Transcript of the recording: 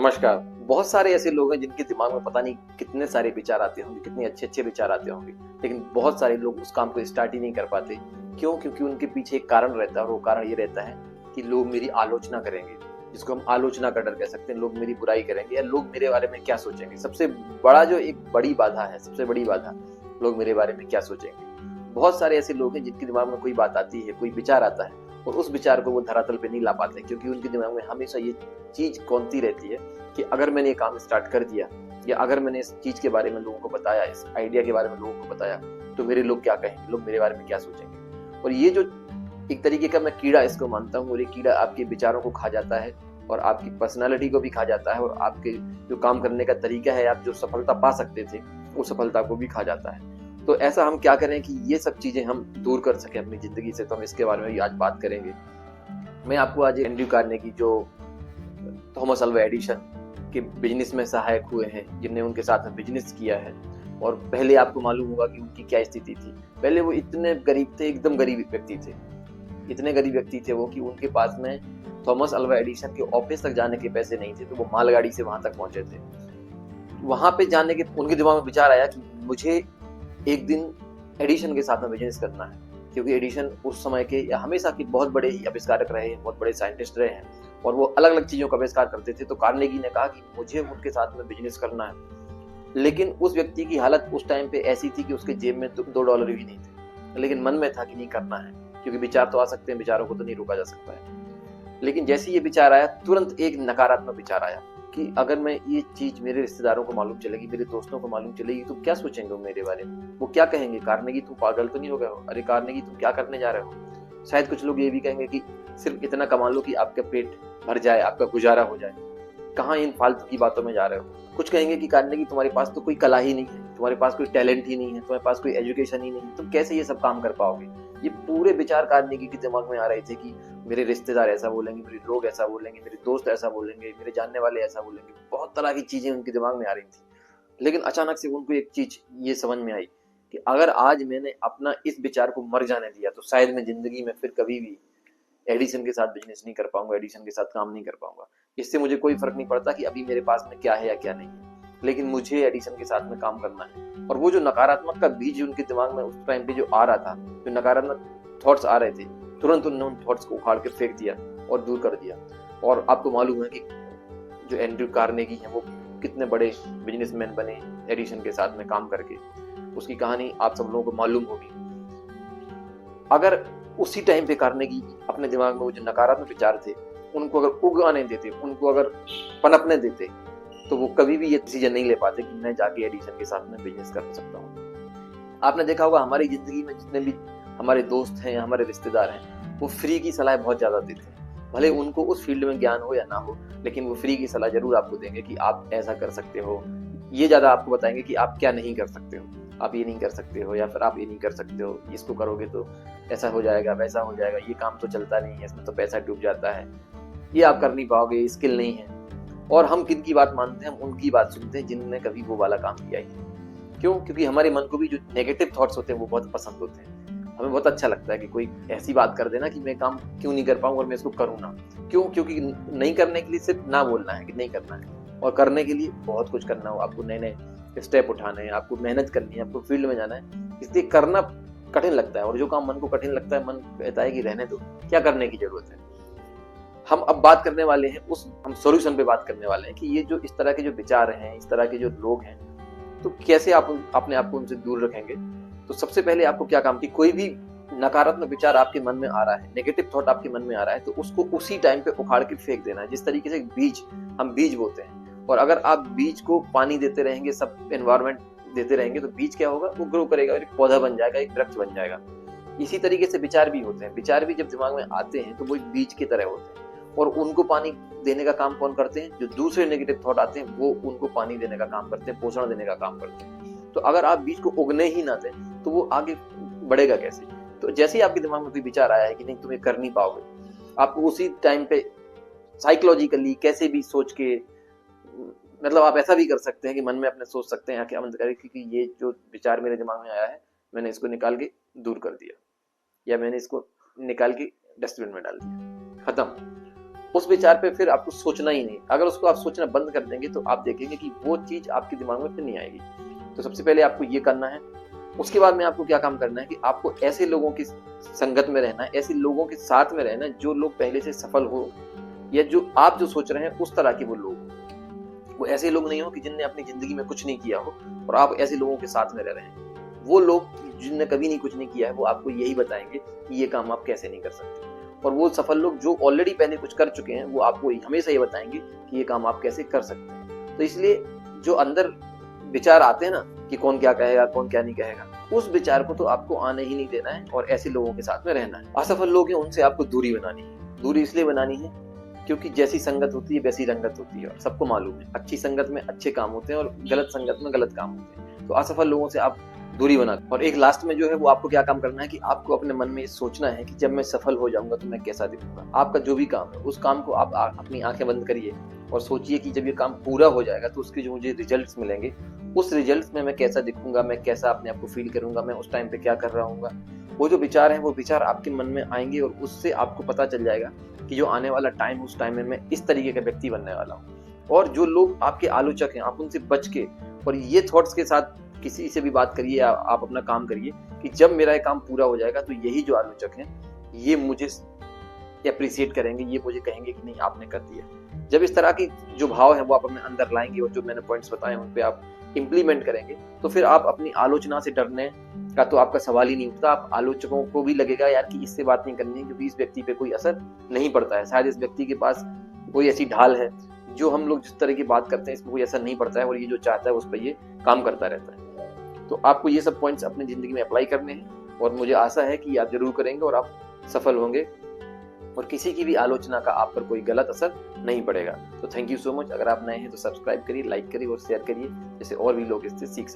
नमस्कार। बहुत सारे ऐसे लोग हैं जिनके दिमाग में पता नहीं कितने सारे विचार आते होंगे, कितने अच्छे-अच्छे विचार आते होंगे, लेकिन बहुत सारे लोग उस काम को स्टार्ट ही नहीं कर पाते। क्यों? क्योंकि उनके पीछे एक कारण रहता है और वो कारण ये रहता है कि लोग मेरी आलोचना करेंगे, जिसको हम आलोचना का डर कह सकते हैं। लोग मेरी बुराई करेंगे या लोग मेरे बारे में क्या सोचेंगे? सबसे बड़ा जो एक बड़ी बाधा है, सबसे बड़ी बाधा, लोग मेरे बारे में क्या सोचेंगे? बहुत सारे ऐसे लोग हैं जिनके दिमाग में कोई बात आती है, कोई विचार आता है और उस विचार को वो धरातल पे नहीं ला पाते, क्योंकि उनके दिमाग में हमेशा ये चीज़ कौंधती रहती है कि अगर मैंने ये काम स्टार्ट कर दिया या अगर मैंने इस चीज के बारे में लोगों को बताया, इस आइडिया के बारे में लोगों को बताया, तो मेरे लोग क्या कहेंगे, लोग मेरे बारे में क्या सोचेंगे। और ये जो एक तरीके का मैं कीड़ा इसको मानता हूँ, और ये कीड़ा आपके विचारों को खा जाता है और आपकी पर्सनालिटी को भी खा जाता है और आपके जो काम करने का तरीका है, आप जो सफलता पा सकते थे, उस सफलता को भी खा जाता है। तो ऐसा हम क्या करें कि ये सब चीजें हम दूर कर सके अपनी जिंदगी से, तो हम इसके बारे में आज बात करेंगे। मैं आपको आज एंड्रयू कार्नेगी जो थॉमस अल्वा एडिशन के बिजनेस में सहायक हुए हैं, जिनने उनके साथ में बिजनेस किया है, और पहले आपको मालूम होगा कि उनकी क्या स्थिति थी। पहले वो इतने गरीब थे, एकदम गरीब व्यक्ति थे, इतने गरीब व्यक्ति थे वो कि उनके पास में थॉमस अल्वा एडिशन के ऑफिस तक जाने के पैसे नहीं थे, तो वो मालगाड़ी से वहां तक पहुंचे थे। वहां पे जाने के उनके दिमाग में विचार आया कि मुझे एक दिन एडिशन के साथ में बिजनेस करना है, क्योंकि एडिशन उस समय के या हमेशा के बहुत बड़े ही आविष्कारक रहे हैं, बहुत बड़े साइंटिस्ट रहे हैं और वो अलग अलग चीजों का आविष्कार करते थे। तो कार्नेगी ने कहा कि मुझे उनके साथ में बिजनेस करना है। लेकिन उस व्यक्ति की हालत उस टाइम पे ऐसी थी कि उसके जेब में $2 भी नहीं थे, लेकिन मन में था कि नहीं करना है, क्योंकि विचार तो आ सकते हैं, विचारों को तो नहीं रोका जा सकता है। लेकिन जैसे ये विचार आया, तुरंत एक नकारात्मक विचार आया कि अगर मैं ये चीज मेरे रिश्तेदारों को मालूम चलेगी, मेरे दोस्तों को मालूम चलेगी, तो क्या सोचेंगे वो मेरे बारे में, वो क्या कहेंगे, कार्नेगी तुम पागल तो नहीं हो गए हो, अरे कार्नेगी तुम क्या करने जा रहे हो। शायद कुछ लोग ये भी कहेंगे कि सिर्फ इतना कमा लो कि आपका पेट भर जाए, आपका गुजारा हो जाए, कहाँ इन फालतू की बातों में जा रहे हो। कुछ कहेंगे कि कार्नेगी तुम्हारे पास तो कोई कला ही नहीं है, तुम्हारे पास कोई टैलेंट ही नहीं है, तुम्हारे पास कोई एजुकेशन ही नहीं है, तुम कैसे ये सब काम कर पाओगे। ये पूरे विचार कार्नेगी के दिमाग में आ रहे थे कि मेरे रिश्तेदार ऐसा बोलेंगे, मेरे लोग ऐसा बोलेंगे, मेरे दोस्त ऐसा बोलेंगे, मेरे जानने वाले ऐसा बोलेंगे, बहुत तरह की चीजें उनके दिमाग में आ रही थी। लेकिन अचानक से उनको एक चीज ये समझ में आई कि अगर आज मैंने अपना इस विचार को मर जाने दिया, तो शायद मैं जिंदगी में फिर कभी भी एडिसन के साथ बिजनेस नहीं कर पाऊंगा, एडिसन के साथ काम नहीं कर पाऊंगा। इससे मुझे कोई फर्क नहीं पड़ता कि अभी मेरे पास में क्या है या क्या नहीं है, लेकिन मुझे एडिसन के साथ में काम करना है। और वो जो नकारात्मक का बीज उनके दिमाग में उस टाइम पे जो आ रहा था, जो नकारात्मक थॉट्स आ रहे थे, तुरंत उन्होंने उन थॉट्स को उखाड़ के फेंक दिया और दूर कर दिया। और आपको मालूम है कि जो एंड्रयू कार्नेगी है वो कितने बड़े बिजनेसमैन बने एडिसन के साथ में काम करके। उसकी कहानी आप सब लोगों को मालूम होगी। अगर उसी टाइम पे कार्नेगी अपने दिमाग में वो जो नकारात्मक विचार थे उनको अगर उगाने देते, उनको अगर पनपने देते, तो वो कभी भी ये डिसीजन नहीं ले पाते कि मैं जाके एडिसन के साथ में बिजनेस कर सकता हूँ। आपने देखा होगा हमारी जिंदगी में जितने भी हमारे दोस्त हैं, हमारे रिश्तेदार हैं, वो फ्री की सलाह बहुत ज्यादा देते हैं। भले उनको उस फील्ड में ज्ञान हो या ना हो, लेकिन वो फ्री की सलाह जरूर आपको देंगे कि आप ऐसा कर सकते हो। ये ज्यादा आपको बताएंगे कि आप क्या नहीं कर सकते हो, आप ये नहीं कर सकते हो, या फिर आप ये नहीं कर सकते हो, इसको करोगे तो ऐसा हो जाएगा, वैसा हो जाएगा, ये काम तो चलता नहीं है, इसमें तो पैसा डूब जाता है, ये आप कर नहीं पाओगे, स्किल नहीं है। और हम किन की बात मानते हैं? हम उनकी बात सुनते हैं जिन्होंने कभी वो वाला काम किया ही। क्यों? क्योंकि हमारे मन को भी जो नेगेटिव थॉट्स होते हैं वो बहुत पसंद होते हैं। हमें बहुत अच्छा लगता है कि कोई ऐसी बात कर देना कि मैं काम क्यों नहीं कर पाऊँ और मैं इसको करूँ ना। क्यों? क्योंकि नहीं करने के लिए सिर्फ ना बोलना है कि नहीं करना है, और करने के लिए बहुत कुछ करना हो, आपको नए नए स्टेप उठाने हैं, आपको मेहनत करनी है, आपको फील्ड में जाना है, इसलिए करना कठिन लगता है। और जो काम मन को कठिन लगता है, मन कहता है कि रहने दो, क्या करने की जरूरत है। हम अब बात करने वाले हैं हम सॉल्यूशन पे बात करने वाले हैं कि ये जो इस तरह के जो विचार हैं, इस तरह के जो लोग हैं, तो कैसे आप अपने आप को उनसे दूर रखेंगे। तो सबसे पहले आपको क्या काम की, कोई भी नकारात्मक विचार आपके मन में आ रहा है, नेगेटिव थॉट आपके मन में आ रहा है, तो उसको उसी टाइम पे उखाड़ के फेंक देना है। जिस तरीके से हम बीज बोते हैं, और अगर आप बीज को पानी देते रहेंगे, सब एनवायरमेंट देते रहेंगे, तो बीज क्या होगा, वो ग्रो करेगा, एक पौधा बन जाएगा, एक वृक्ष बन जाएगा। इसी तरीके से विचार भी होते हैं। विचार भी जब दिमाग में आते हैं तो वो एक बीज की तरह होते हैं, और उनको पानी देने का काम कौन करते हैं? जो दूसरे नेगेटिव थॉट आते हैं वो उनको पानी देने का काम करते हैं, पोषण देने का काम करते हैं। तो अगर आप बीज को उगने ही ना दें तो वो आगे बढ़ेगा कैसे? तो जैसे ही आपके दिमाग में कोई विचार आया है कि नहीं तुम ये कर नहीं पाओगे, आपको उसी टाइम पे साइकोलॉजिकली कैसे भी सोच के, मतलब आप ऐसा भी कर सकते हैं कि मन में अपने सोच सकते हैं, क्या मन करे कि ये जो विचार मेरे दिमाग में आया है, मैंने इसको निकाल के दूर कर दिया, या मैंने इसको निकाल के डस्टबिन में डाल दिया, खत्म। उस विचार पे फिर आपको सोचना ही नहीं। अगर उसको आप सोचना बंद कर देंगे तो आप देखेंगे कि वो चीज आपके दिमाग में फिर नहीं आएगी। तो सबसे पहले आपको ये करना है। उसके बाद में आपको क्या काम करना है कि आपको ऐसे लोगों की संगत में रहना है, ऐसे लोगों के साथ में रहना है जो लोग पहले से सफल हो, या जो आप जो सोच रहे हैं उस तरह के वो लोग। वो ऐसे लोग नहीं हो कि जिनने अपनी जिंदगी में कुछ नहीं किया हो और आप ऐसे लोगों के साथ में रह रहे हैं। वो लोग जिनने कभी नहीं कुछ नहीं किया है वो आपको यही बताएंगे कि ये काम आप कैसे नहीं कर सकते। और वो सफल लोग जो ऑलरेडी पहले कुछ कर चुके हैं वो आपको हमेशा ये बताएंगे कि ये काम आप कैसे कर सकते हैं। तो इसलिए जो अंदर विचार आते हैं ना कि कौन क्या कहेगा, कौन क्या नहीं कहेगा, उस विचार को तो आपको आने ही नहीं देना है और ऐसे लोगों के साथ में रहना है। असफल लोग हैं उनसे आपको दूरी बनानी है। दूरी इसलिए बनानी है क्योंकि जैसी संगत होती है वैसी रंगत होती है, और सबको मालूम है अच्छी संगत में अच्छे काम होते हैं और गलत संगत में गलत काम होते हैं। तो असफल लोगों से आप दूरी बना। और एक लास्ट में जो है वो आपको क्या काम करना है कि आपको अपने मन में सोचना है कि जब मैं सफल हो जाऊंगा तो मैं कैसा दिखूंगा। आपका जो भी काम है उस काम को आप अपनी आंखें बंद करिए और सोचिए कि जब ये काम पूरा हो जाएगा तो उसके जो मुझे रिजल्ट्स मिलेंगे, उस रिजल्ट्स में मैं कैसा दिखूंगा, मैं कैसा अपने आप को फील करूंगा, मैं उस टाइम पे क्या कर रहा हूँ। वो जो विचार है वो विचार आपके मन में आएंगे और उससे आपको पता चल जाएगा कि जो आने वाला टाइम, उस टाइम में मैं इस तरीके का व्यक्ति बनने वाला हूँ। और जो लोग आपके आलोचक हैं आप उनसे बच के और ये थॉट्स के साथ किसी से भी बात करिए, आप अपना काम करिए कि जब मेरा ये काम पूरा हो जाएगा तो यही जो आलोचक हैं ये मुझे अप्रिशिएट करेंगे, ये मुझे कहेंगे कि नहीं आपने कर दिया। जब इस तरह की जो भाव है वो आप अपने अंदर लाएंगे और जो मैंने पॉइंट्स बताए उन पे आप इम्प्लीमेंट करेंगे तो फिर आप अपनी आलोचना से डरने का तो आपका सवाल ही नहीं उठता। आप आलोचकों को भी लगेगा यार कि इससे बात नहीं करनी है क्योंकि इस व्यक्ति पे कोई असर नहीं पड़ता है, शायद इस व्यक्ति के पास कोई ऐसी ढाल है जो हम लोग जिस तरह की बात करते हैं इसमें कोई असर नहीं पड़ता है और ये जो चाहता है उस पर ये काम करता रहता है। तो आपको ये सब पॉइंट्स अपनी जिंदगी में अप्लाई करने हैं और मुझे आशा है कि आप जरूर करेंगे और आप सफल होंगे और किसी की भी आलोचना का आप पर कोई गलत असर नहीं पड़ेगा। तो थैंक यू सो मच। अगर आप नए हैं तो सब्सक्राइब करिए, लाइक करिए और शेयर करिए जिससे और भी लोग इससे सीख सकें।